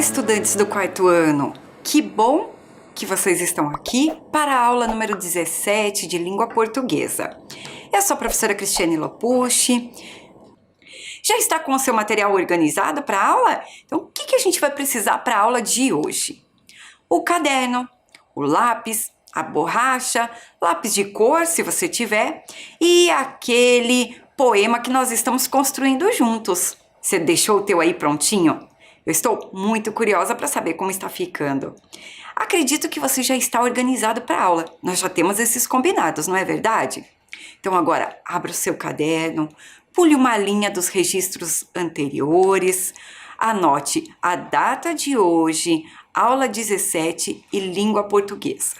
estudantes do quarto ano! Que bom que vocês estão aqui para a aula número 17 de língua portuguesa. Eu sou a professora Cristiane Lopucci. Já está com o seu material organizado para a aula? Então, o que a gente vai precisar para a aula de hoje? O caderno, o lápis, a borracha, lápis de cor, se você tiver, e aquele poema que nós estamos construindo juntos. Você deixou o teu aí prontinho? Eu estou muito curiosa para saber como está ficando. Acredito que você já está organizado para a aula. Nós já temos esses combinados, não é verdade? Então agora, abra o seu caderno, pule uma linha dos registros anteriores, anote a data de hoje, aula 17 e língua portuguesa.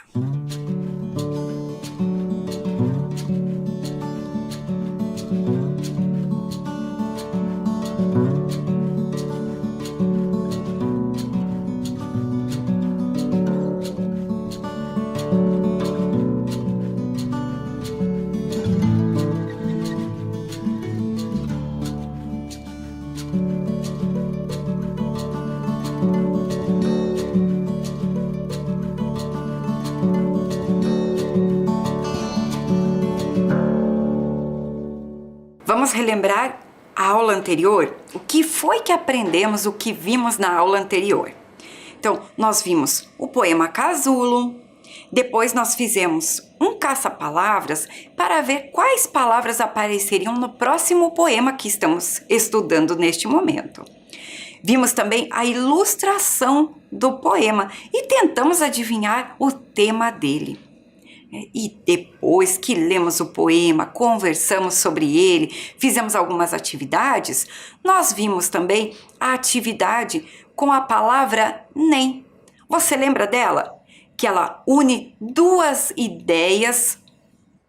Vamos relembrar a aula anterior? O que foi que aprendemos, o que vimos na aula anterior? Então, nós vimos o poema Casulo, depois nós fizemos um caça-palavras para ver quais palavras apareceriam no próximo poema que estamos estudando neste momento. Vimos também a ilustração do poema e tentamos adivinhar o tema dele. E depois que lemos o poema, conversamos sobre ele, fizemos algumas atividades, nós vimos também a atividade com a palavra nem. Você lembra dela? Que ela une duas ideias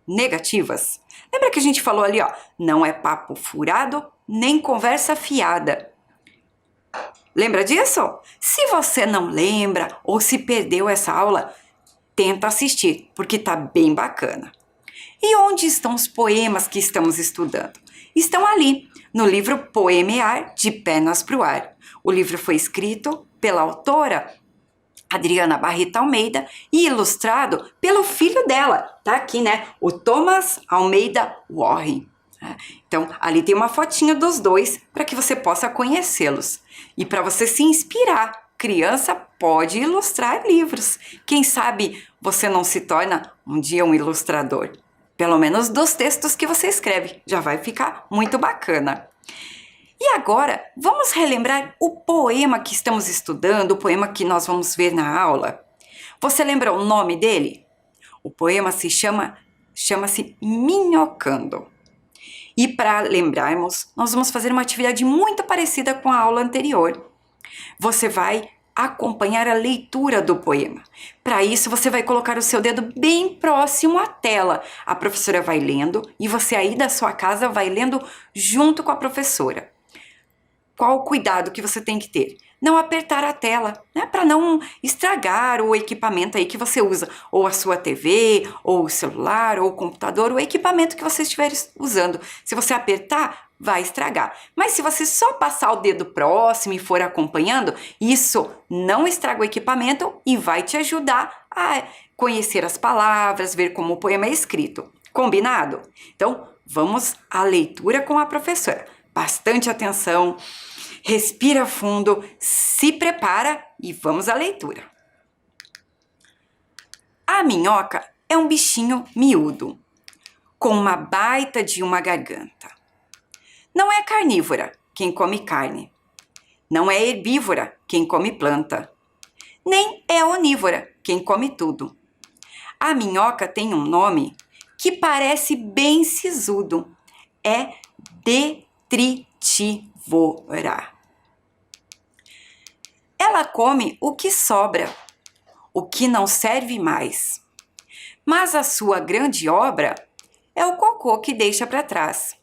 negativas. Lembra que a gente falou ali, ó, não é papo furado, nem conversa fiada. Lembra disso? Se você não lembra ou se perdeu essa aula, tenta assistir, porque tá bem bacana. E onde estão os poemas que estamos estudando? Estão ali, no livro Poemear, de Pernas pro Ar. O livro foi escrito pela autora Adriana Barreto Almeida e ilustrado pelo filho dela. Tá aqui, né? O Thomas Almeida Warren. Então, ali tem uma fotinho dos dois para que você possa conhecê-los. E para você se inspirar. Criança pode ilustrar livros. Quem sabe você não se torna um dia um ilustrador? Pelo menos dos textos que você escreve. Já vai ficar muito bacana. E agora, vamos relembrar o poema que estamos estudando, o poema que nós vamos ver na aula. Você lembra o nome dele? O poema chama-se Minhocando. E para lembrarmos, nós vamos fazer uma atividade muito parecida com a aula anterior. Você vai acompanhar a leitura do poema. Para isso, você vai colocar o seu dedo bem próximo à tela. A professora vai lendo e você aí da sua casa vai lendo junto com a professora. Qual o cuidado que você tem que ter? Não apertar a tela, né? Para não estragar o equipamento aí que você usa. Ou a sua TV, ou o celular, ou o computador, o equipamento que você estiver usando. Se você apertar, vai estragar. Mas se você só passar o dedo próximo e for acompanhando, isso não estraga o equipamento e vai te ajudar a conhecer as palavras, ver como o poema é escrito. Combinado? Então, vamos à leitura com a professora. Bastante atenção, respira fundo, se prepara e vamos à leitura. A minhoca é um bichinho miúdo, com uma baita de uma garganta. Não é carnívora quem come carne. Não é herbívora quem come planta. Nem é onívora quem come tudo. A minhoca tem um nome que parece bem sisudo. É detritívora. Ela come o que sobra, o que não serve mais. Mas a sua grande obra é o cocô que deixa para trás.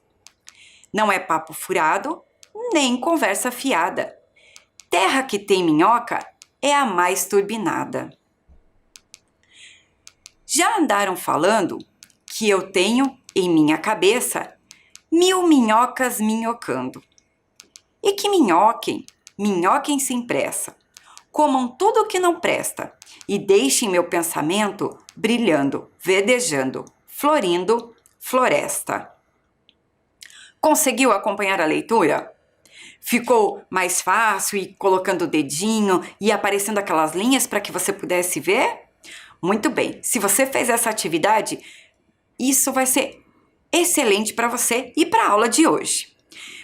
Não é papo furado, nem conversa fiada. Terra que tem minhoca é a mais turbinada. Já andaram falando que eu tenho em minha cabeça 1000 minhocas minhocando. E que minhoquem sem pressa. comam tudo o que não presta e deixem meu pensamento brilhando, verdejando, florindo, floresta. Conseguiu acompanhar a leitura? Ficou mais fácil ir colocando o dedinho e aparecendo aquelas linhas para que você pudesse ver? Muito bem, se você fez essa atividade, isso vai ser excelente para você e para a aula de hoje.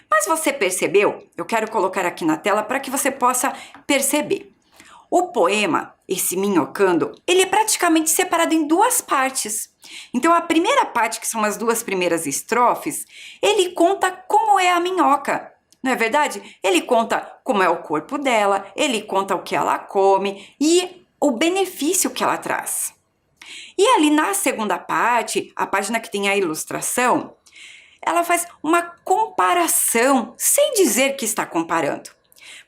Mas você percebeu? Eu quero colocar aqui na tela para que você possa perceber. O poema, esse Minhocando, ele é praticamente separado em duas partes. Então, a primeira parte, que são as duas primeiras estrofes, ele conta como é a minhoca. Não é verdade? Ele conta como é o corpo dela, ele conta o que ela come e o benefício que ela traz. E ali na segunda parte, a página que tem a ilustração, ela faz uma comparação, sem dizer que está comparando,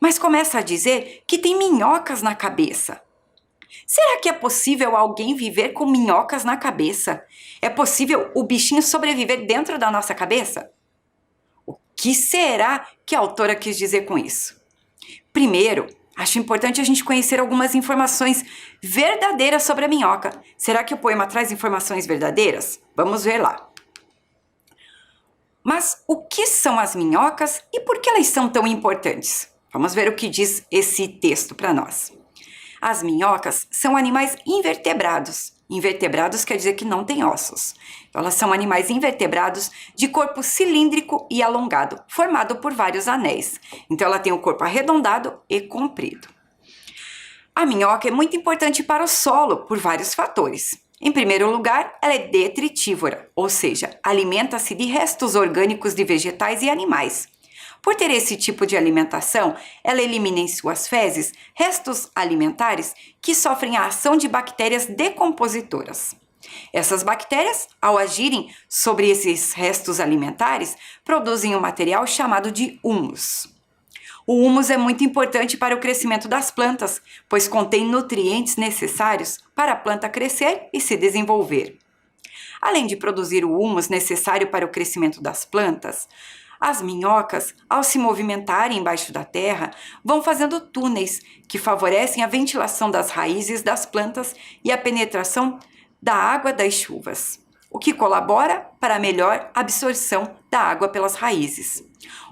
mas começa a dizer que tem minhocas na cabeça. Será que é possível alguém viver com minhocas na cabeça? É possível o bichinho sobreviver dentro da nossa cabeça? O que será que a autora quis dizer com isso? Primeiro, acho importante a gente conhecer algumas informações verdadeiras sobre a minhoca. Será que o poema traz informações verdadeiras? Vamos ver lá. Mas o que são as minhocas e por que elas são tão importantes? Vamos ver o que diz esse texto para nós. As minhocas são animais invertebrados. Invertebrados quer dizer que não têm ossos. Então, elas são animais invertebrados de corpo cilíndrico e alongado, formado por vários anéis. Então, ela tem o corpo arredondado e comprido. A minhoca é muito importante para o solo por vários fatores. Em primeiro lugar, ela é detritívora, ou seja, alimenta-se de restos orgânicos de vegetais e animais. Por ter esse tipo de alimentação, ela elimina em suas fezes restos alimentares que sofrem a ação de bactérias decompositoras. Essas bactérias, ao agirem sobre esses restos alimentares, produzem um material chamado de humus. O humus é muito importante para o crescimento das plantas, pois contém nutrientes necessários para a planta crescer e se desenvolver. Além de produzir o humus necessário para o crescimento das plantas, as minhocas, ao se movimentarem embaixo da terra, vão fazendo túneis que favorecem a ventilação das raízes das plantas e a penetração da água das chuvas, o que colabora para a melhor absorção da água pelas raízes.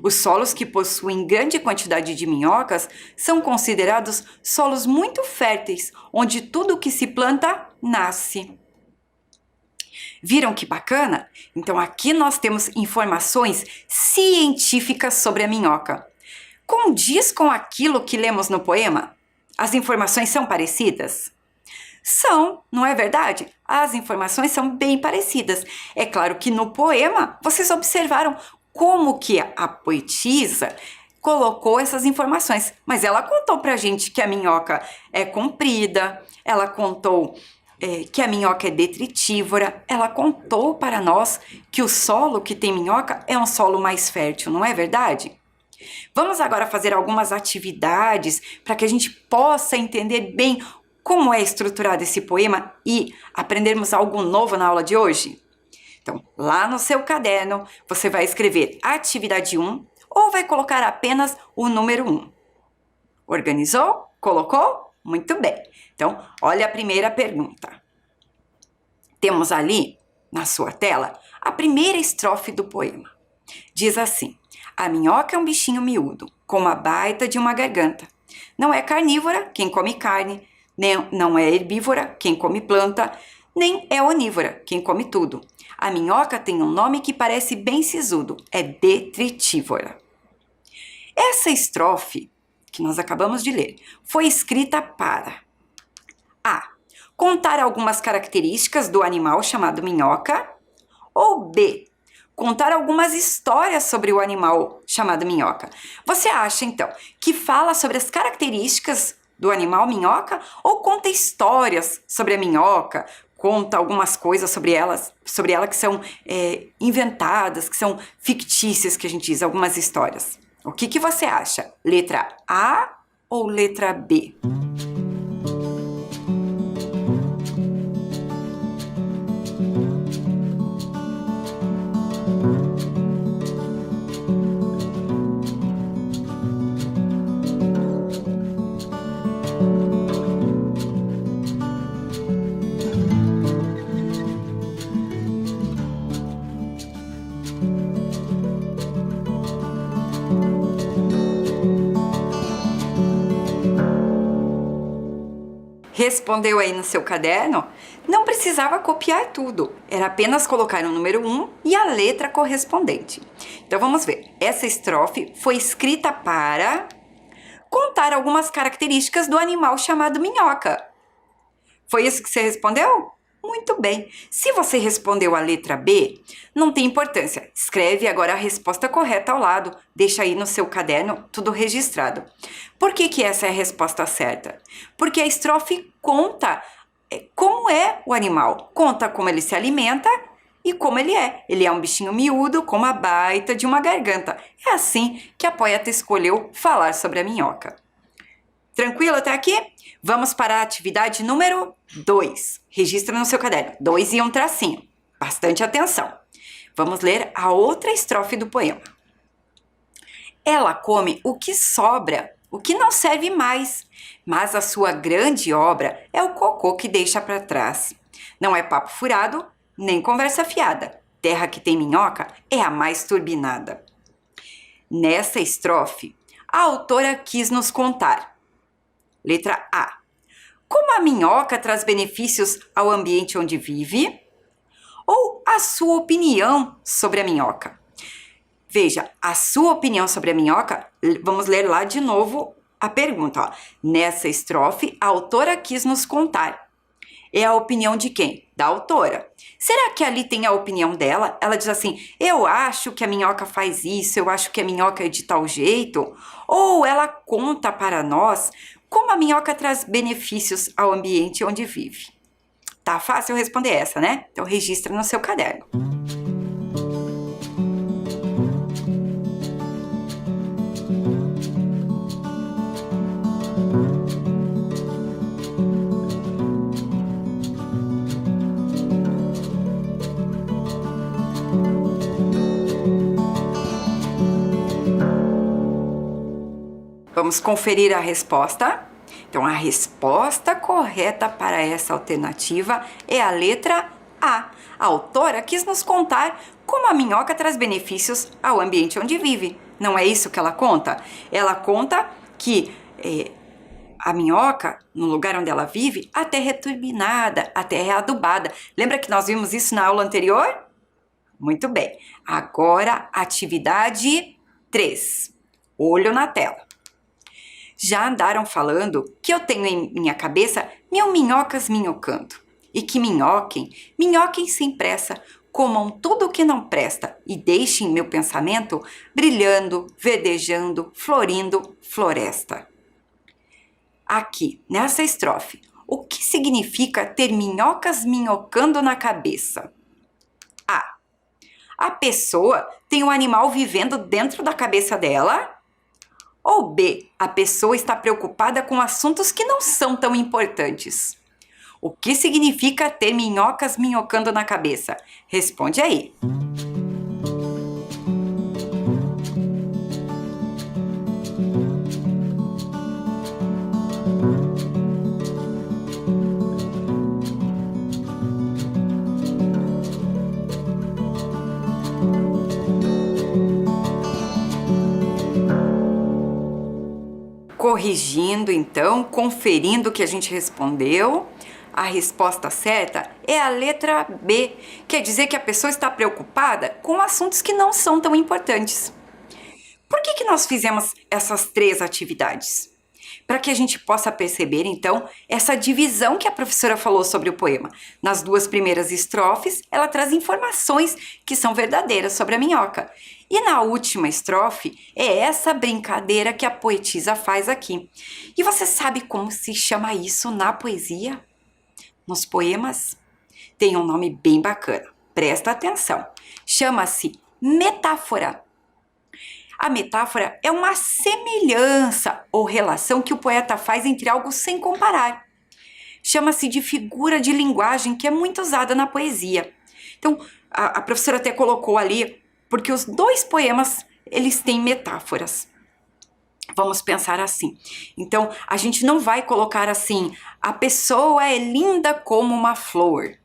Os solos que possuem grande quantidade de minhocas são considerados solos muito férteis, onde tudo o que se planta nasce. Viram que bacana? Então aqui nós temos informações científicas sobre a minhoca. Condiz com aquilo que lemos no poema? As informações são parecidas? São, não é verdade? As informações são bem parecidas. É claro que no poema vocês observaram como que a poetisa colocou essas informações, mas ela contou pra gente que a minhoca é comprida, ela contou que a minhoca é detritívora, ela contou para nós que o solo que tem minhoca é um solo mais fértil, não é verdade? Vamos agora fazer algumas atividades para que a gente possa entender bem como é estruturado esse poema e aprendermos algo novo na aula de hoje? Então, lá no seu caderno, você vai escrever atividade 1 ou vai colocar apenas o número 1. Organizou? Colocou? Muito bem. Então, olha a primeira pergunta. Temos ali, na sua tela, a primeira estrofe do poema. Diz assim: a minhoca é um bichinho miúdo, com uma baita de uma garganta. Não é carnívora quem come carne, não é herbívora quem come planta, nem é onívora quem come tudo. A minhoca tem um nome que parece bem sisudo, é detritívora. Essa estrofe que nós acabamos de ler foi escrita para A. Contar algumas características do animal chamado minhoca, ou B. Contar algumas histórias sobre o animal chamado minhoca. Você acha, então, que fala sobre as características do animal minhoca ou conta histórias sobre a minhoca, conta algumas coisas sobre ela que são inventadas, que são fictícias, que a gente diz, algumas histórias? O que você acha? Letra A ou letra B? Respondeu aí no seu caderno? Não precisava copiar tudo, era apenas colocar o número 1 e a letra correspondente. Então vamos ver, essa estrofe foi escrita para contar algumas características do animal chamado minhoca. Foi isso que você respondeu? Muito bem. Se você respondeu a letra B, não tem importância. Escreve agora a resposta correta ao lado. Deixa aí no seu caderno tudo registrado. Por que essa é a resposta certa? Porque a estrofe conta como é o animal. Conta como ele se alimenta e como ele é. Ele é um bichinho miúdo com uma baita de uma garganta. É assim que a poeta escolheu falar sobre a minhoca. Tranquilo até aqui? Vamos para a atividade número 2. Registra no seu caderno. 2 e um tracinho. Bastante atenção. Vamos ler a outra estrofe do poema. Ela come o que sobra, o que não serve mais, mas a sua grande obra é o cocô que deixa para trás. Não é papo furado, nem conversa fiada. Terra que tem minhoca é a mais turbinada. Nessa estrofe, a autora quis nos contar. Letra A. Como a minhoca traz benefícios ao ambiente onde vive? Ou a sua opinião sobre a minhoca? Veja, a sua opinião sobre a minhoca, vamos ler lá de novo a pergunta. Ó. Nessa estrofe, a autora quis nos contar. É a opinião de quem? Da autora. Será que ali tem a opinião dela? Ela diz assim, eu acho que a minhoca faz isso, eu acho que a minhoca é de tal jeito. Ou ela conta para nós como a minhoca traz benefícios ao ambiente onde vive. Tá fácil responder essa, né? Então registra no seu caderno. Vamos conferir a resposta. Então, a resposta correta para essa alternativa é a letra A. A autora quis nos contar como a minhoca traz benefícios ao ambiente onde vive. Não é isso que ela conta? Ela conta que a minhoca, no lugar onde ela vive, a terra é turbinada, a terra é adubada. Lembra que nós vimos isso na aula anterior? Muito bem. Agora, atividade 3. Olho na tela. Já andaram falando que eu tenho em minha cabeça mil minhocas minhocando. E que minhoquem, minhoquem sem pressa, comam tudo o que não presta e deixem meu pensamento brilhando, verdejando, florindo, floresta. Aqui, nessa estrofe, o que significa ter minhocas minhocando na cabeça? A. A pessoa tem um animal vivendo dentro da cabeça dela? Ou B, a pessoa está preocupada com assuntos que não são tão importantes? O que significa ter minhocas minhocando na cabeça? Responde aí. Corrigindo, então, conferindo o que a gente respondeu, a resposta certa é a letra B. Quer dizer que a pessoa está preocupada com assuntos que não são tão importantes. Por que nós fizemos essas 3 atividades? Para que a gente possa perceber, então, essa divisão que a professora falou sobre o poema. Nas 2 primeiras estrofes, ela traz informações que são verdadeiras sobre a minhoca. E na última estrofe, é essa brincadeira que a poetisa faz aqui. E você sabe como se chama isso na poesia? Nos poemas? Tem um nome bem bacana. Presta atenção. Chama-se metáfora. A metáfora é uma semelhança ou relação que o poeta faz entre algo sem comparar. Chama-se de figura de linguagem que é muito usada na poesia. Então, a professora até colocou ali, porque os 2 poemas, eles têm metáforas. Vamos pensar assim. Então, a gente não vai colocar assim, a pessoa é linda como uma flor.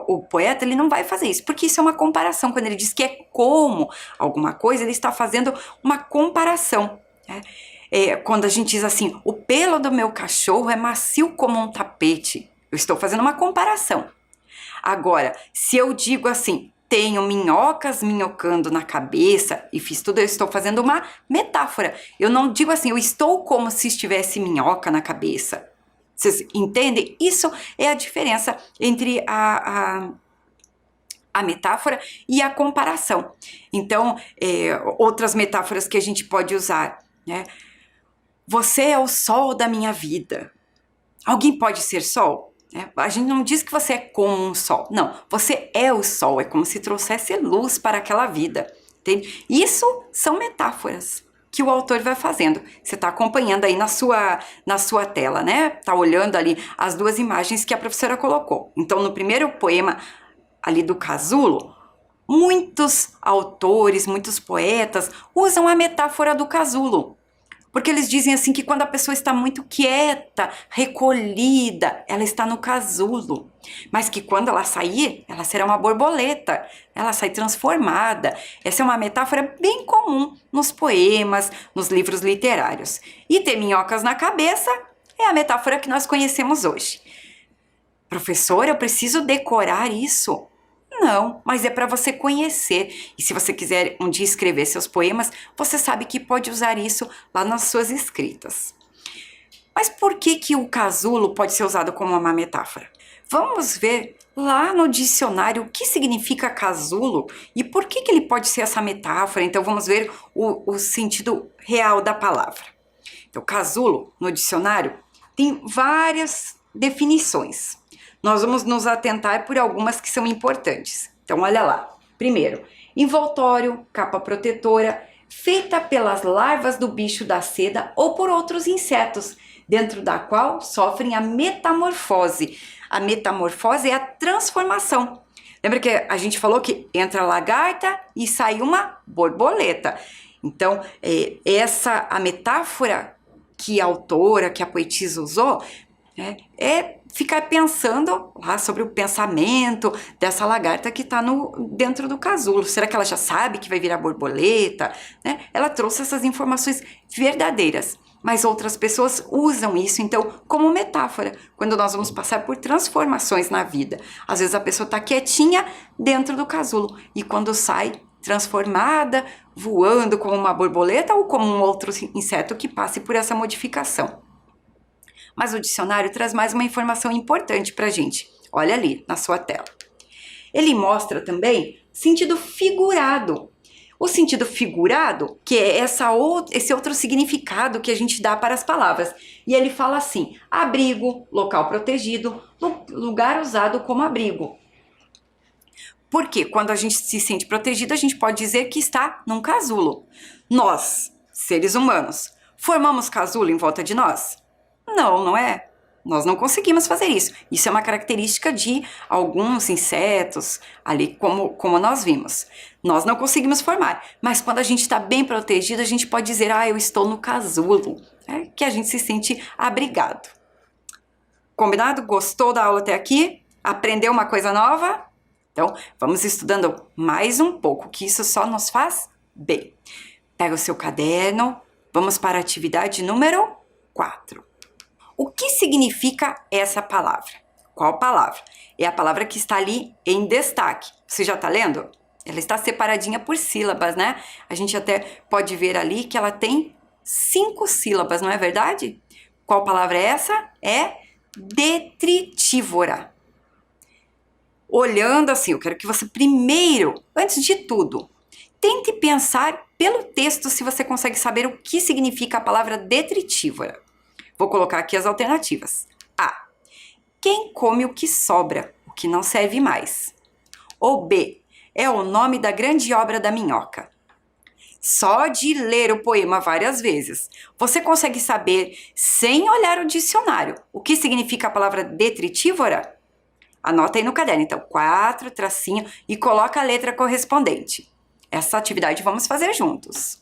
O poeta, ele não vai fazer isso, porque isso é uma comparação. Quando ele diz que é como alguma coisa, ele está fazendo uma comparação. Né? quando a gente diz assim, o pelo do meu cachorro é macio como um tapete. Eu estou fazendo uma comparação. Agora, se eu digo assim, tenho minhocas minhocando na cabeça e fiz tudo, eu estou fazendo uma metáfora. Eu não digo assim, eu estou como se estivesse minhoca na cabeça. Vocês entendem? Isso é a diferença entre a metáfora e a comparação. Então, outras metáforas que a gente pode usar, né? Você é o sol da minha vida. Alguém pode ser sol? A gente não diz que você é como um sol. Não, você é o sol. É como se trouxesse luz para aquela vida. Entende? Isso são metáforas que o autor vai fazendo. Você está acompanhando aí na sua tela, né? Tá olhando ali as duas imagens que a professora colocou. Então, no primeiro poema ali do casulo, muitos autores, muitos poetas usam a metáfora do casulo. Porque eles dizem assim que quando a pessoa está muito quieta, recolhida, ela está no casulo. Mas que quando ela sair, ela será uma borboleta, ela sai transformada. Essa é uma metáfora bem comum nos poemas, nos livros literários. E ter minhocas na cabeça é a metáfora que nós conhecemos hoje. Professora, eu preciso decorar isso? Não, mas é para você conhecer. E se você quiser um dia escrever seus poemas, você sabe que pode usar isso lá nas suas escritas. Mas por que o casulo pode ser usado como uma metáfora? Vamos ver lá no dicionário o que significa casulo e por que ele pode ser essa metáfora. Então vamos ver o sentido real da palavra. Então, casulo, no dicionário, tem várias definições. Nós vamos nos atentar por algumas que são importantes. Então, olha lá. Primeiro, envoltório, capa protetora, feita pelas larvas do bicho da seda ou por outros insetos, dentro da qual sofrem a metamorfose. A metamorfose é a transformação. Lembra que a gente falou que entra a lagarta e sai uma borboleta. Então, a metáfora que a autora, que a poetisa usou, é ficar pensando lá sobre o pensamento dessa lagarta que está dentro do casulo. Será que ela já sabe que vai virar borboleta? Né? Ela trouxe essas informações verdadeiras, mas outras pessoas usam isso, então, como metáfora, quando nós vamos passar por transformações na vida. Às vezes a pessoa está quietinha dentro do casulo e quando sai, transformada, voando como uma borboleta ou como um outro inseto que passe por essa modificação. Mas o dicionário traz mais uma informação importante para a gente. Olha ali na sua tela. Ele mostra também sentido figurado. O sentido figurado, que é esse outro significado que a gente dá para as palavras. E ele fala assim, abrigo, local protegido, lugar usado como abrigo. Porque quando a gente se sente protegido, a gente pode dizer que está num casulo. Nós, seres humanos, formamos casulo em volta de nós? Não, não é? Nós não conseguimos fazer isso. Isso é uma característica de alguns insetos, ali como nós vimos. Nós não conseguimos formar, mas quando a gente está bem protegido, a gente pode dizer, eu estou no casulo, que a gente se sente abrigado. Combinado? Gostou da aula até aqui? Aprendeu uma coisa nova? Então, vamos estudando mais um pouco, que isso só nos faz bem. Pega o seu caderno, vamos para a atividade número 4. O que significa essa palavra? Qual palavra? É a palavra que está ali em destaque. Você já está lendo? Ela está separadinha por sílabas, né? A gente até pode ver ali que ela tem 5 sílabas, não é verdade? Qual palavra é essa? É detritívora. Olhando assim, eu quero que você primeiro, antes de tudo, tente pensar pelo texto se você consegue saber o que significa a palavra detritívora. Vou colocar aqui as alternativas. A. Quem come o que sobra, o que não serve mais. Ou B. É o nome da grande obra da minhoca. Só de ler o poema várias vezes, você consegue saber, sem olhar o dicionário, o que significa a palavra detritívora? Anota aí no caderno, então, 4, tracinho, e coloca a letra correspondente. Essa atividade vamos fazer juntos.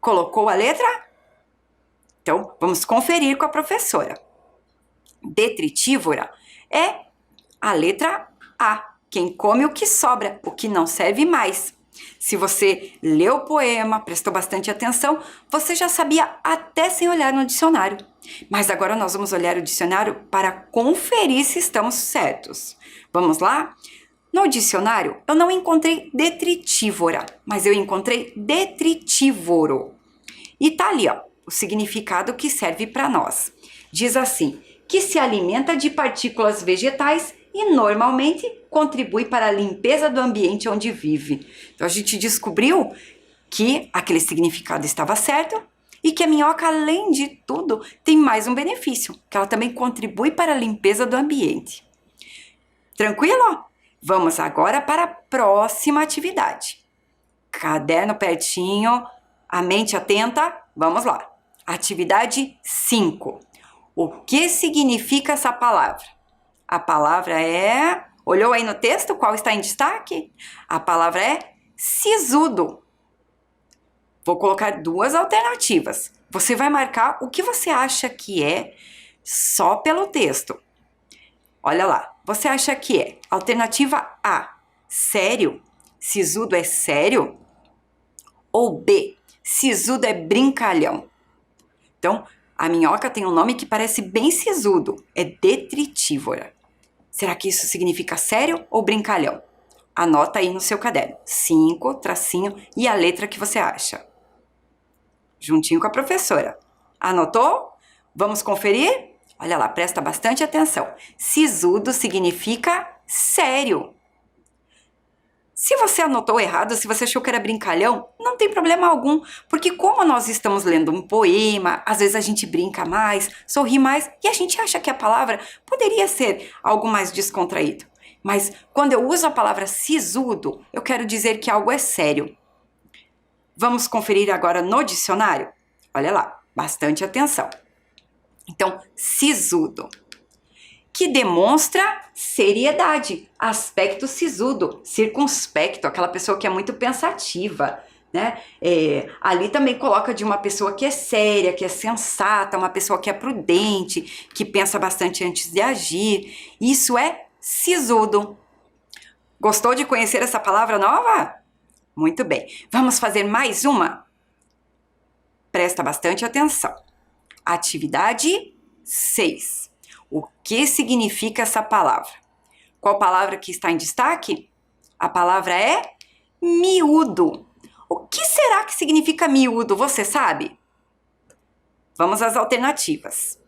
Colocou a letra? Então, vamos conferir com a professora. Detritívora é a letra A. Quem come o que sobra, o que não serve mais. Se você leu o poema, prestou bastante atenção, você já sabia até sem olhar no dicionário. Mas agora nós vamos olhar o dicionário para conferir se estamos certos. Vamos lá? No dicionário, eu não encontrei detritívora, mas eu encontrei detritívoro. E tá ali, ó, o significado que serve para nós. Diz assim, que se alimenta de partículas vegetais e normalmente contribui para a limpeza do ambiente onde vive. Então a gente descobriu que aquele significado estava certo e que a minhoca, além de tudo, tem mais um benefício, que ela também contribui para a limpeza do ambiente. Tranquilo? Vamos agora para a próxima atividade. Caderno pertinho, a mente atenta, vamos lá. Atividade 5. O que significa essa palavra? A palavra é... Olhou aí no texto qual está em destaque? A palavra é sisudo. Vou colocar duas alternativas. Você vai marcar o que você acha que é só pelo texto. Olha lá, você acha que é alternativa A, sério? Sisudo é sério? Ou B, sisudo é brincalhão? Então, a minhoca tem um nome que parece bem sisudo, é detritívora. Será que isso significa sério ou brincalhão? Anota aí no seu caderno, 5, tracinho e a letra que você acha. Juntinho com a professora. Anotou? Vamos conferir? Olha lá, presta bastante atenção. Sisudo significa sério. Se você anotou errado, se você achou que era brincalhão, não tem problema algum, porque como nós estamos lendo um poema, às vezes a gente brinca mais, sorri mais e a gente acha que a palavra poderia ser algo mais descontraído. Mas quando eu uso a palavra sisudo, eu quero dizer que algo é sério. Vamos conferir agora no dicionário? Olha lá, bastante atenção. Então, sisudo, que demonstra seriedade, aspecto sisudo, circunspecto, aquela pessoa que é muito pensativa, né? Ali também coloca de uma pessoa que é séria, que é sensata, uma pessoa que é prudente, que pensa bastante antes de agir. Isso é sisudo. Gostou de conhecer essa palavra nova? Muito bem. Vamos fazer mais uma? Presta bastante atenção. Atividade 6. O que significa essa palavra? Qual palavra que está em destaque? A palavra é miúdo. O que será que significa miúdo? Você sabe? Vamos às alternativas.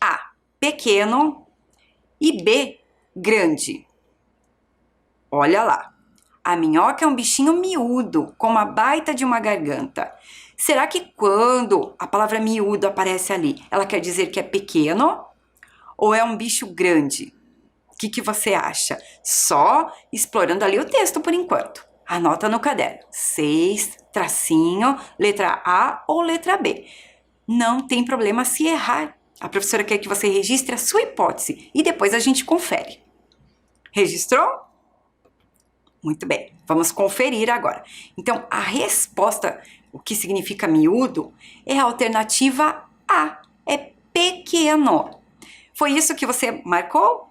A, pequeno e B, grande. Olha lá. A minhoca é um bichinho miúdo, com uma baita de uma garganta. Será que quando a palavra miúdo aparece ali, ela quer dizer que é pequeno ou é um bicho grande? O que você acha? Só explorando ali o texto por enquanto. Anota no caderno. 6, tracinho, letra A ou letra B. Não tem problema se errar. A professora quer que você registre a sua hipótese e depois a gente confere. Registrou? Muito bem, vamos conferir agora. Então, a resposta, o que significa miúdo, é a alternativa A, é pequeno. Foi isso que você marcou?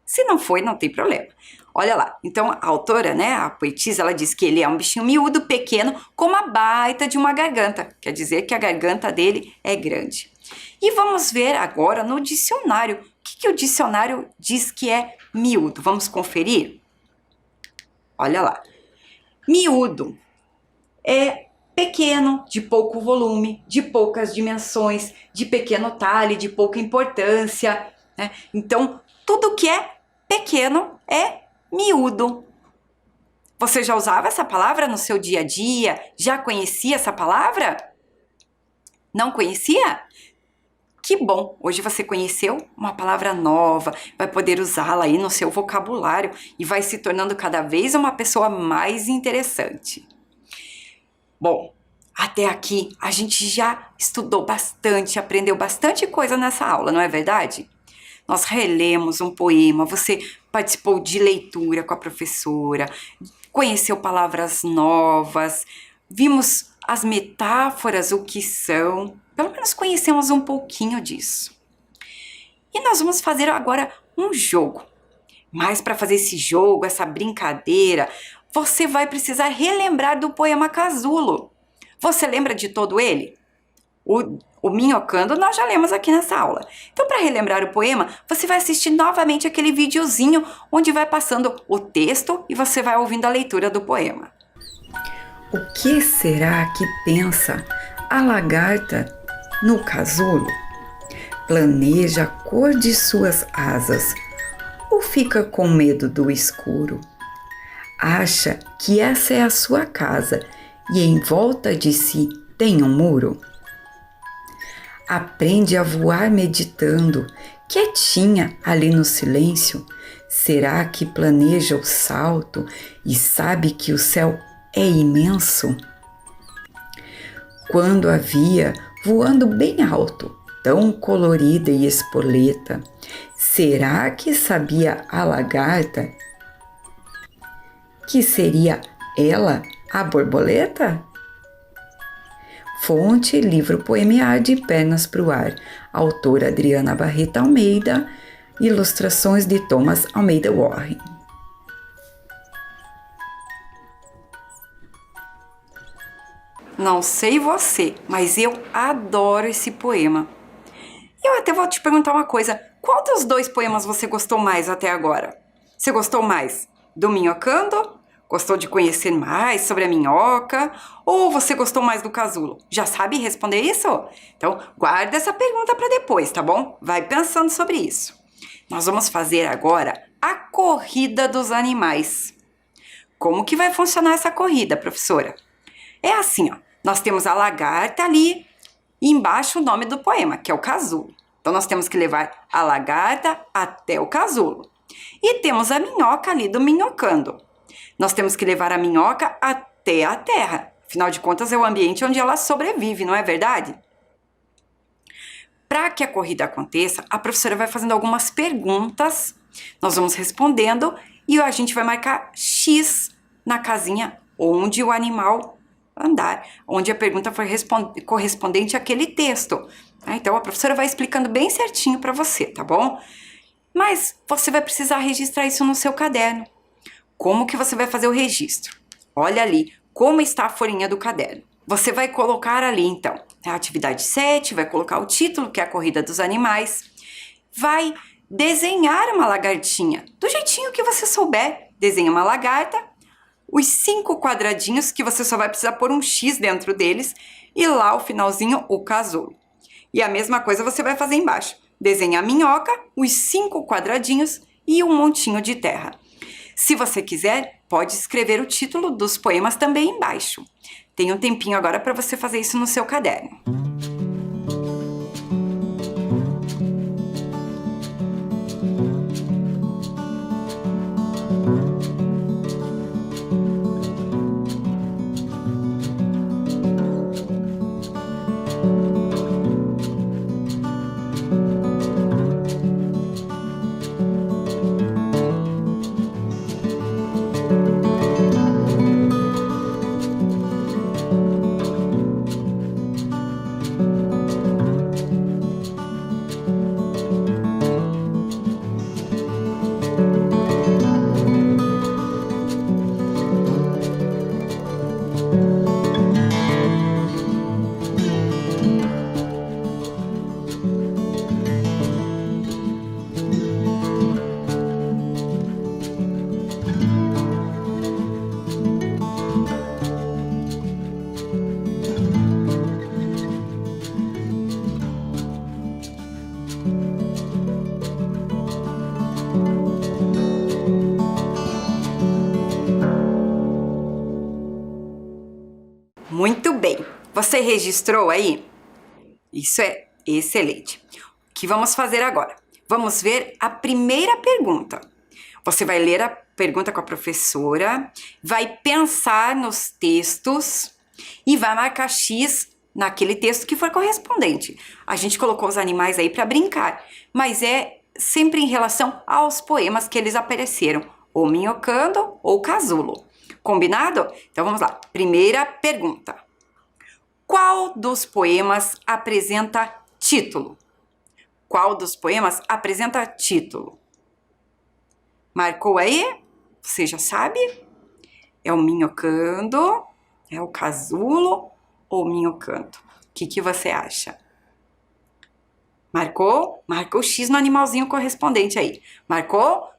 Se não foi, não tem problema. Olha lá, então a autora, né, a poetisa, ela diz que ele é um bichinho miúdo, pequeno, com uma baita de uma garganta. Quer dizer que a garganta dele é grande. E vamos ver agora no dicionário. O que o dicionário diz que é miúdo? Vamos conferir? Olha lá. Miúdo é pequeno, de pouco volume, de poucas dimensões, de pequeno talhe, de pouca importância, né? Então, tudo que é pequeno é miúdo. Você já usava essa palavra no seu dia a dia? Já conhecia essa palavra? Não conhecia? Que bom! Hoje você conheceu uma palavra nova, vai poder usá-la aí no seu vocabulário e vai se tornando cada vez uma pessoa mais interessante. Bom, até aqui a gente já estudou bastante, aprendeu bastante coisa nessa aula, não é verdade? Nós relemos um poema, você participou de leitura com a professora, conheceu palavras novas, vimos as metáforas, o que são, pelo menos conhecemos um pouquinho disso. E nós vamos fazer agora um jogo. Mas para fazer esse jogo, essa brincadeira, você vai precisar relembrar do poema Casulo. Você lembra de todo ele? O Minhocando nós já lemos aqui nessa aula. Então, para relembrar o poema, você vai assistir novamente aquele videozinho onde vai passando o texto e você vai ouvindo a leitura do poema. O que será que pensa a lagarta no casulo? Planeja a cor de suas asas ou fica com medo do escuro? Acha que essa é a sua casa e em volta de si tem um muro? Aprende a voar meditando, quietinha ali no silêncio. Será que planeja o salto e sabe que o céu é imenso? Quando a via voando bem alto, tão colorida e espoleta, será que sabia a lagarta que seria ela a borboleta? Fonte, livro Poemear de Pernas pro Ar, autora Adriana Barreto Almeida, ilustrações de Thomas Almeida Warren. Não sei você, mas eu adoro esse poema. Eu até vou te perguntar uma coisa, qual dos dois poemas você gostou mais até agora? Você gostou mais do Minhocando? Gostou de conhecer mais sobre a minhoca? Ou você gostou mais do casulo? Já sabe responder isso? Então, guarda essa pergunta para depois, tá bom? Vai pensando sobre isso. Nós vamos fazer agora a corrida dos animais. Como que vai funcionar essa corrida, professora? É assim, ó. Nós temos a lagarta ali e embaixo o nome do poema, que é o casulo. Então, nós temos que levar a lagarta até o casulo. E temos a minhoca ali do Minhocando. Nós temos que levar a minhoca até a terra. Afinal de contas, é o ambiente onde ela sobrevive, não é verdade? Para que a corrida aconteça, a professora vai fazendo algumas perguntas, nós vamos respondendo e a gente vai marcar X na casinha onde o animal andar, onde a pergunta foi correspondente àquele texto. Então, a professora vai explicando bem certinho para você, tá bom? Mas você vai precisar registrar isso no seu caderno. Como que você vai fazer o registro? Olha ali como está a folhinha do caderno. Você vai colocar ali, então, a atividade 7, vai colocar o título, que é a corrida dos animais. Vai desenhar uma lagartinha, do jeitinho que você souber. Desenha uma lagarta, os 5 quadradinhos, que você só vai precisar pôr um X dentro deles, e lá o finalzinho, o casulo. E a mesma coisa você vai fazer embaixo. Desenha a minhoca, os 5 quadradinhos e um montinho de terra. Se você quiser, pode escrever o título dos poemas também embaixo. Tem um tempinho agora para você fazer isso no seu caderno. Muito bem. Você registrou aí? Isso é excelente. O que vamos fazer agora? Vamos ver a primeira pergunta. Você vai ler a pergunta com a professora, vai pensar nos textos e vai marcar X naquele texto que for correspondente. A gente colocou os animais aí para brincar, mas é sempre em relação aos poemas que eles apareceram, ou Minhocando ou Casulo. Combinado? Então vamos lá. Primeira pergunta. Qual dos poemas apresenta título? Qual dos poemas apresenta título? Marcou aí? Você já sabe? É o minhocando? É o casulo ou o minhocando? O que você acha? Marcou? Marcou X no animalzinho correspondente aí. Marcou?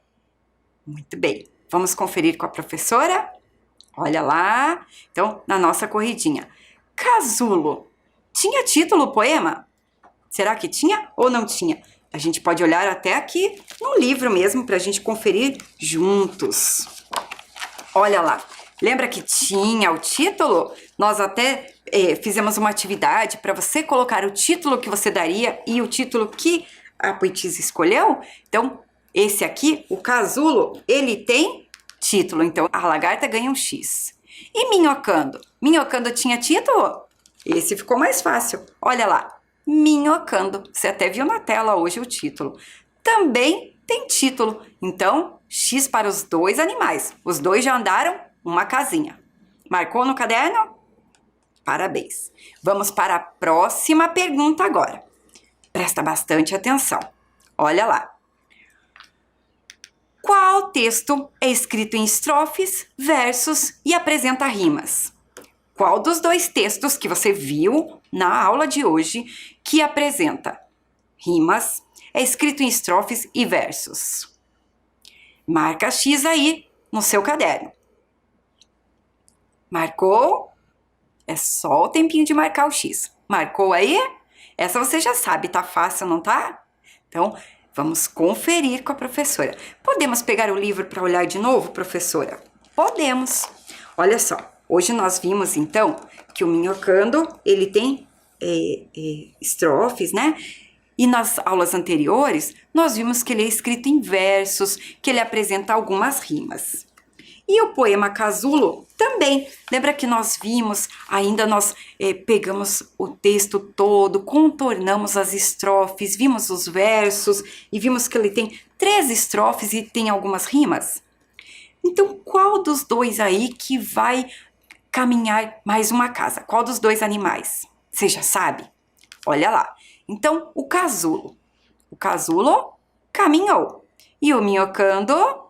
Muito bem. Vamos conferir com a professora? Olha lá. Então, na nossa corridinha. Casulo. Tinha título o poema? Será que tinha ou não tinha? A gente pode olhar até aqui no livro mesmo para a gente conferir juntos. Olha lá. Lembra que tinha o título? Nós até fizemos uma atividade para você colocar o título que você daria e o título que a poetisa escolheu. Então, esse aqui, o casulo, ele tem título. Então, a lagarta ganha um X. E minhocando? Minhocando tinha título? Esse ficou mais fácil. Olha lá. Minhocando. Você até viu na tela hoje o título. Também tem título. Então, X para os dois animais. Os dois já andaram uma casinha. Marcou no caderno? Parabéns. Vamos para a próxima pergunta agora. Presta bastante atenção. Olha lá. Qual texto é escrito em estrofes, versos e apresenta rimas? Qual dos dois textos que você viu na aula de hoje que apresenta rimas é escrito em estrofes e versos? Marca X aí no seu caderno. Marcou? É só o tempinho de marcar o X. Marcou aí? Essa você já sabe, tá fácil, não tá? Então, vamos conferir com a professora. Podemos pegar o livro para olhar de novo, professora? Podemos. Olha só, hoje nós vimos, então, que o minhocando, ele tem estrofes, né? E nas aulas anteriores, nós vimos que ele é escrito em versos, que ele apresenta algumas rimas. E o poema Casulo também. Lembra que nós vimos, ainda nós pegamos o texto todo, contornamos as estrofes, vimos os versos e vimos que ele tem 3 estrofes e tem algumas rimas? Então, qual dos dois aí que vai caminhar mais uma casa? Qual dos dois animais? Você já sabe? Olha lá. Então, o casulo. O casulo caminhou. E o minhocando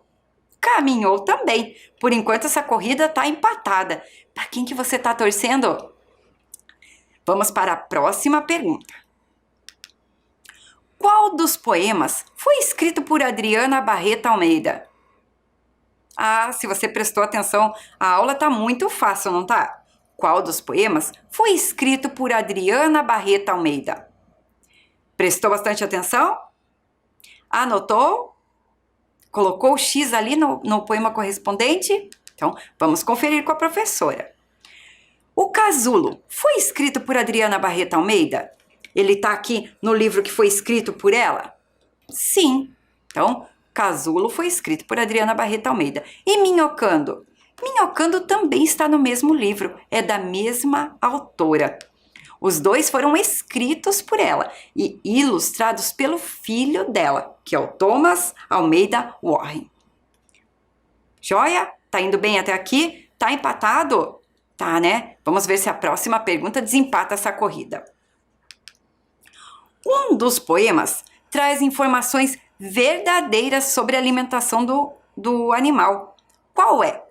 caminhou também. Por enquanto, essa corrida está empatada. Para quem que você está torcendo? Vamos para a próxima pergunta. Qual dos poemas foi escrito por Adriana Barreto Almeida? Ah, se você prestou atenção, a aula está muito fácil, não tá? Qual dos poemas foi escrito por Adriana Barreto Almeida? Prestou bastante atenção? Anotou? Colocou o X ali no poema correspondente? Então, vamos conferir com a professora. O Casulo foi escrito por Adriana Barreto Almeida? Ele está aqui no livro que foi escrito por ela? Sim. Então, Casulo foi escrito por Adriana Barreto Almeida. E Minhocando? Minhocando também está no mesmo livro, é da mesma autora. Os dois foram escritos por ela e ilustrados pelo filho dela, que é o Thomas Almeida Warren. Joia? Tá indo bem até aqui? Tá empatado? Tá, né? Vamos ver se a próxima pergunta desempata essa corrida. Um dos poemas traz informações verdadeiras sobre a alimentação do animal. Qual é?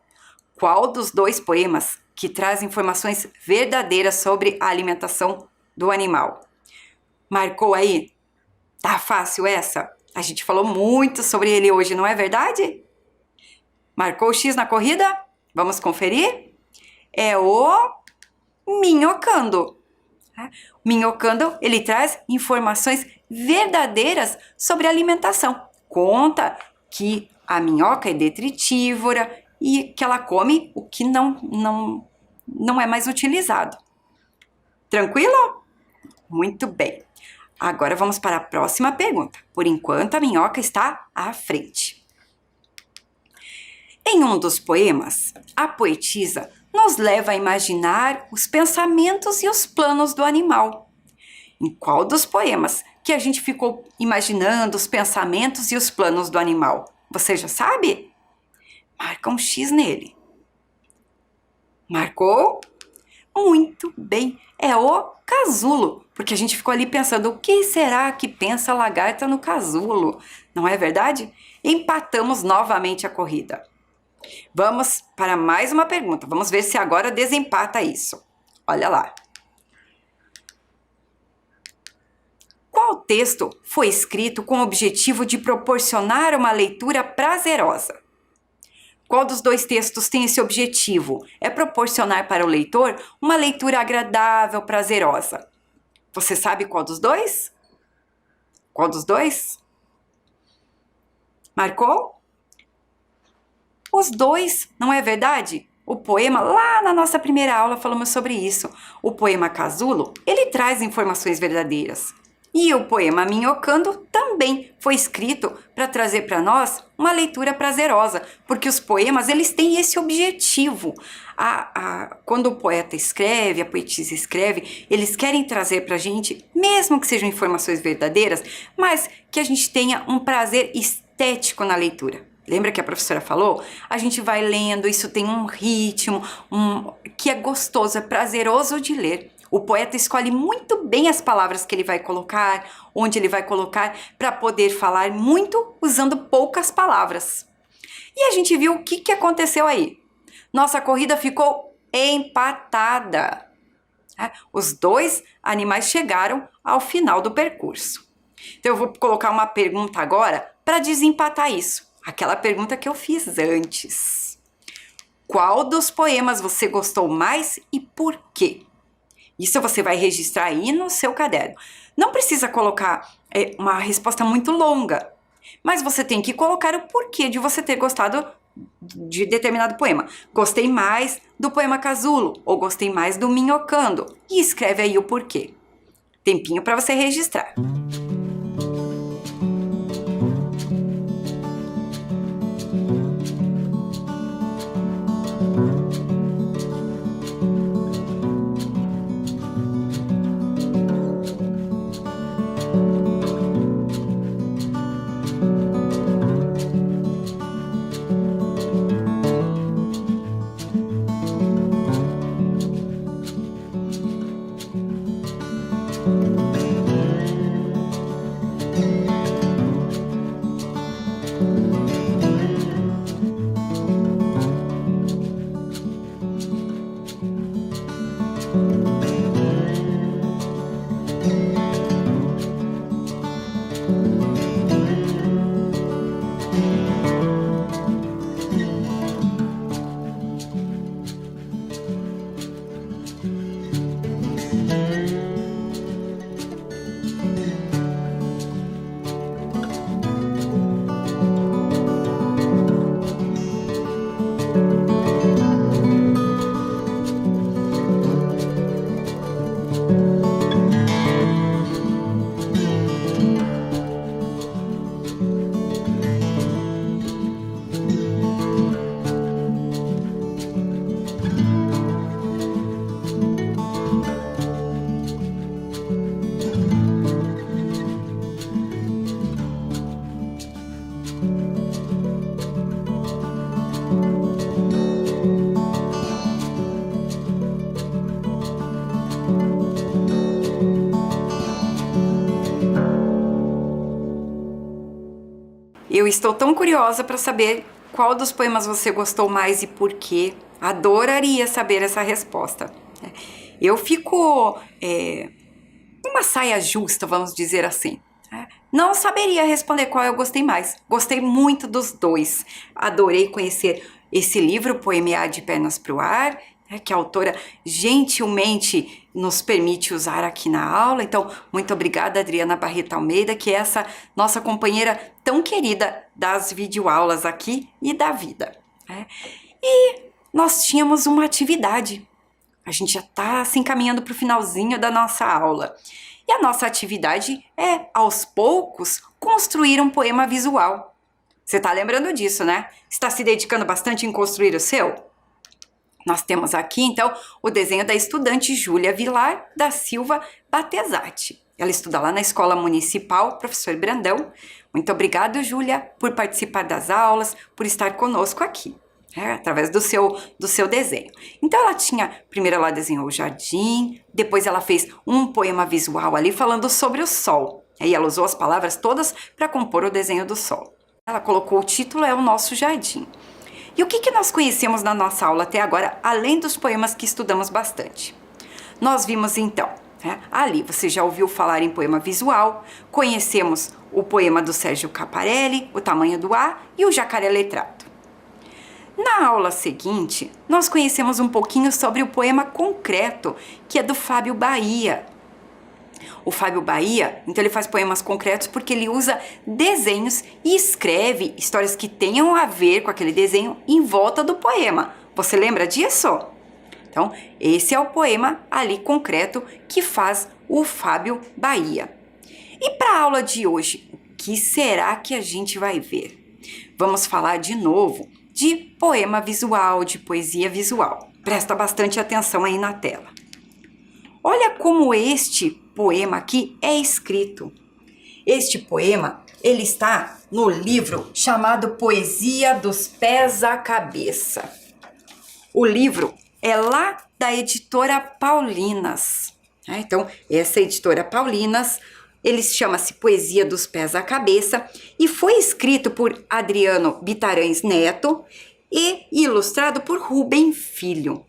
Qual dos dois poemas que traz informações verdadeiras sobre a alimentação do animal? Marcou aí? Tá fácil essa? A gente falou muito sobre ele hoje, não é verdade? Marcou o X na corrida? Vamos conferir? É o Minhocando. O Minhocando, ele traz informações verdadeiras sobre a alimentação. Conta que a minhoca é detritívora e que ela come o que não é mais utilizado. Tranquilo? Muito bem. Agora vamos para a próxima pergunta. Por enquanto, a minhoca está à frente. Em um dos poemas, a poetisa nos leva a imaginar os pensamentos e os planos do animal. Em qual dos poemas que a gente ficou imaginando os pensamentos e os planos do animal? Você já sabe? Marca um X nele. Marcou? Muito bem, é o casulo, porque a gente ficou ali pensando, o que será que pensa a lagarta no casulo? Não é verdade? Empatamos novamente a corrida. Vamos para mais uma pergunta. Vamos ver se agora desempata isso. Olha lá. Qual texto foi escrito com o objetivo de proporcionar uma leitura prazerosa? Qual dos dois textos tem esse objetivo? É proporcionar para o leitor uma leitura agradável, prazerosa. Você sabe qual dos dois? Qual dos dois? Marcou? Os dois, não é verdade? O poema, lá na nossa primeira aula falamos sobre isso. O poema Casulo, ele traz informações verdadeiras. E o poema Minhocando também foi escrito para trazer para nós uma leitura prazerosa, porque os poemas, eles têm esse objetivo. Quando o poeta escreve, a poetisa escreve, eles querem trazer para a gente, mesmo que sejam informações verdadeiras, mas que a gente tenha um prazer estético na leitura. Lembra que a professora falou? A gente vai lendo, isso tem um ritmo que é gostoso, é prazeroso de ler. O poeta escolhe muito bem as palavras que ele vai colocar, onde ele vai colocar, para poder falar muito usando poucas palavras. E a gente viu o que aconteceu aí. Nossa corrida ficou empatada. Os dois animais chegaram ao final do percurso. Então eu vou colocar uma pergunta agora para desempatar isso. Aquela pergunta que eu fiz antes. Qual dos poemas você gostou mais e por quê? Isso você vai registrar aí no seu caderno. Não precisa colocar uma resposta muito longa, mas você tem que colocar o porquê de você ter gostado de determinado poema. Gostei mais do poema Casulo ou gostei mais do Minhocando. E escreve aí o porquê. Tempinho para você registrar. Eu estou tão curiosa para saber qual dos poemas você gostou mais e por quê. Adoraria saber essa resposta. Eu fico numa saia justa, vamos dizer assim. Não saberia responder qual eu gostei mais. Gostei muito dos dois. Adorei conhecer esse livro, Poemear de Pernas pro Ar, que a autora gentilmente nos permite usar aqui na aula. Então, muito obrigada, Adriana Barreto Almeida, que é essa nossa companheira tão querida das videoaulas aqui e da vida. E nós tínhamos uma atividade. A gente já está se encaminhando para o finalzinho da nossa aula. E a nossa atividade é, aos poucos, construir um poema visual. Você está lembrando disso, né? Está se dedicando bastante em construir o seu? Nós temos aqui, então, o desenho da estudante Júlia Vilar da Silva Batezati. Ela estuda lá na Escola Municipal Professor Brandão. Muito obrigada, Júlia, por participar das aulas, por estar conosco aqui, através do seu desenho. Então, primeiro ela desenhou o jardim, depois ela fez um poema visual ali falando sobre o sol. Aí ela usou as palavras todas para compor o desenho do sol. Ela colocou o título, é o nosso jardim. E o que nós conhecemos na nossa aula até agora, além dos poemas que estudamos bastante? Nós vimos então, ali você já ouviu falar em poema visual, conhecemos o poema do Sérgio Caparelli, O Tamanho do Ar e o Jacaré Letrado. Na aula seguinte, nós conhecemos um pouquinho sobre o poema concreto, que é do Fábio Bahia. O Fábio Bahia, então ele faz poemas concretos porque ele usa desenhos e escreve histórias que tenham a ver com aquele desenho em volta do poema. Você lembra disso? Então, esse é o poema ali concreto que faz o Fábio Bahia. E para a aula de hoje, o que será que a gente vai ver? Vamos falar de novo de poema visual, de poesia visual. Presta bastante atenção aí na tela. Olha como este poema aqui é escrito. Este poema, ele está no livro chamado Poesia dos Pés à Cabeça. O livro é lá da editora Paulinas. Então, essa editora Paulinas, ele chama-se Poesia dos Pés à Cabeça e foi escrito por Adriano Bitarães Neto e ilustrado por Rubem Filho.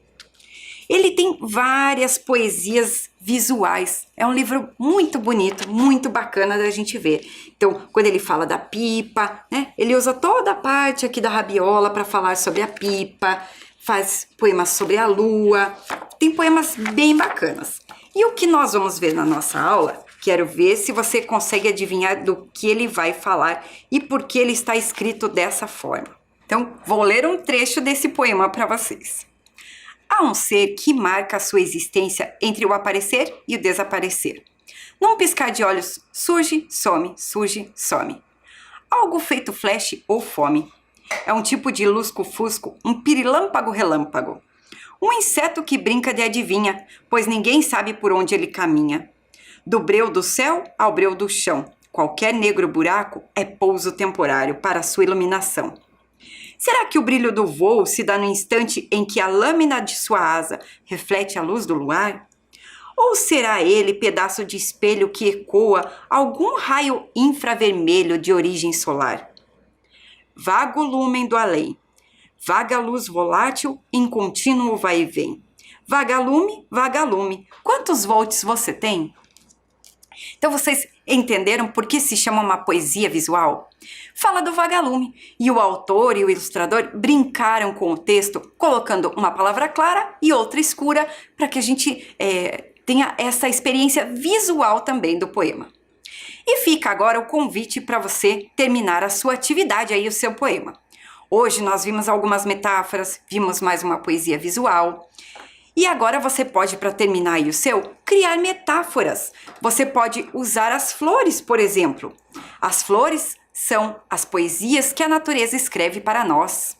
Ele tem várias poesias visuais. É um livro muito bonito, muito bacana da gente ver. Então, quando ele fala da pipa, ele usa toda a parte aqui da rabiola para falar sobre a pipa, faz poemas sobre a lua, tem poemas bem bacanas. E o que nós vamos ver na nossa aula? Quero ver se você consegue adivinhar do que ele vai falar e por que ele está escrito dessa forma. Então, vou ler um trecho desse poema para vocês. Há um ser que marca a sua existência entre o aparecer e o desaparecer. Num piscar de olhos, surge, some, surge, some. Algo feito flash ou fome. É um tipo de lusco-fusco, um pirilâmpago-relâmpago. Um inseto que brinca de adivinha, pois ninguém sabe por onde ele caminha. Do breu do céu ao breu do chão, qualquer negro buraco é pouso temporário para sua iluminação. Será que o brilho do voo se dá no instante em que a lâmina de sua asa reflete a luz do luar? Ou será ele pedaço de espelho que ecoa algum raio infravermelho de origem solar? Vago lumen do além, vaga luz volátil em contínuo vai e vem. Vagalume, quantos volts você tem? Então vocês entenderam por que se chama uma poesia visual? Fala do vagalume, e o autor e o ilustrador brincaram com o texto, colocando uma palavra clara e outra escura, para que a gente tenha essa experiência visual também do poema. E fica agora o convite para você terminar a sua atividade aí, o seu poema. Hoje nós vimos algumas metáforas, vimos mais uma poesia visual. E agora você pode, para terminar aí o seu, criar metáforas. Você pode usar as flores, por exemplo. As flores são as poesias que a natureza escreve para nós.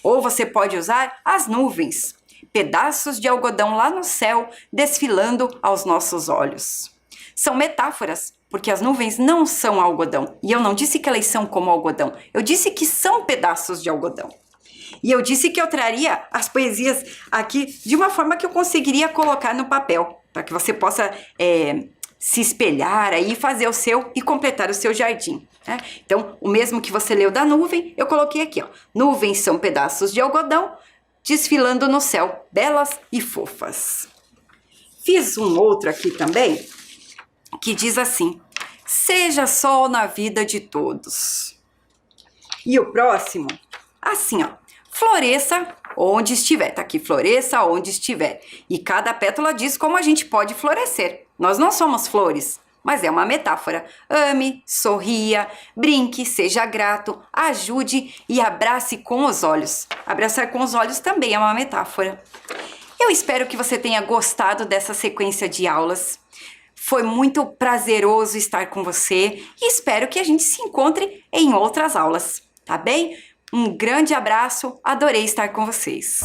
Ou você pode usar as nuvens, pedaços de algodão lá no céu desfilando aos nossos olhos. São metáforas, porque as nuvens não são algodão. E eu não disse que elas são como algodão, eu disse que são pedaços de algodão. E eu disse que eu traria as poesias aqui de uma forma que eu conseguiria colocar no papel, para que você possa se espelhar aí, fazer o seu e completar o seu jardim. Então, o mesmo que você leu da nuvem, eu coloquei aqui, ó. Nuvens são pedaços de algodão desfilando no céu, belas e fofas. Fiz um outro aqui também, que diz assim: seja sol na vida de todos. E o próximo, assim, ó. Floresça onde estiver. Tá aqui, floresça onde estiver. E cada pétala diz como a gente pode florescer. Nós não somos flores, mas é uma metáfora. Ame, sorria, brinque, seja grato, ajude e abrace com os olhos. Abraçar com os olhos também é uma metáfora. Eu espero que você tenha gostado dessa sequência de aulas. Foi muito prazeroso estar com você e espero que a gente se encontre em outras aulas, tá bem? Um grande abraço, adorei estar com vocês.